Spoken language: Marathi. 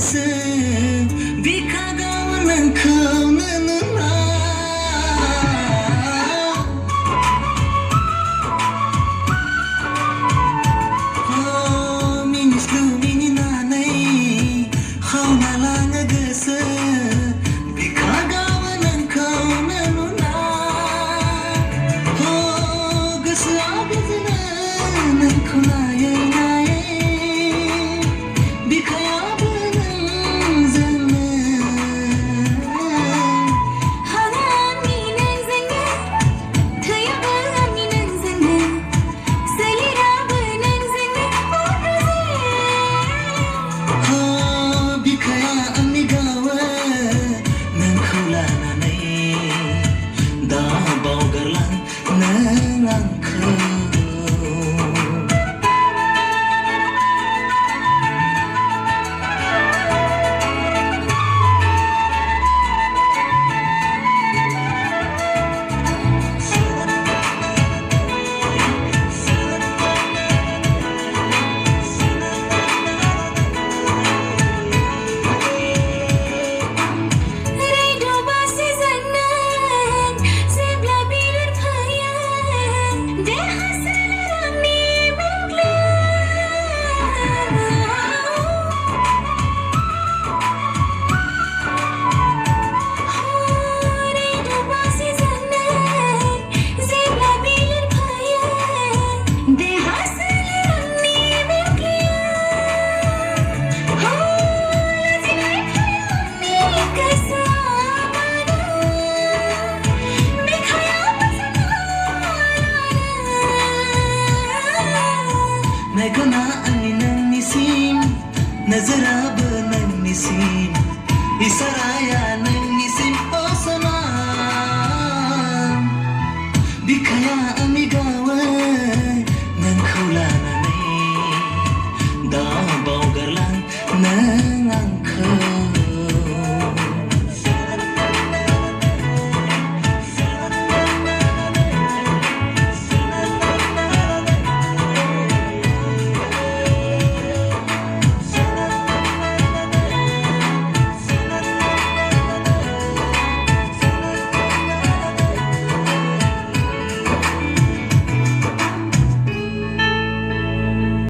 गोसो बिखा गाव नोंखौनो नुना मिनिस्लु मिनिनानै खावना लाङो गोसो बिखा गाव नोंखौनो नुना गोसोआ बिदिनो नोंखौ नायै नायै बिखायाबो नोंजोंनो हाङा आंनि नोंजोंनो थैयाबो आंनि नोंजोंनो सोलेराबो नोंजोंनो बिखाया आंनि गावो नोंखौ लानानै दा बावगारलां नों आंखौ रैद'बा सेजोंनों जेब्ला बिलिर फैयो देहा सोलेर आंनि रैद'बा सेजोंनों जेब्ला बिलिर फैयो देहा सोलेर आंनि लाजिनाय फैयो आंनि गोसोआ बिखायाबो मेगना आंनि नोंनिसिम नोजोराबो नोंनिसिम इसाराया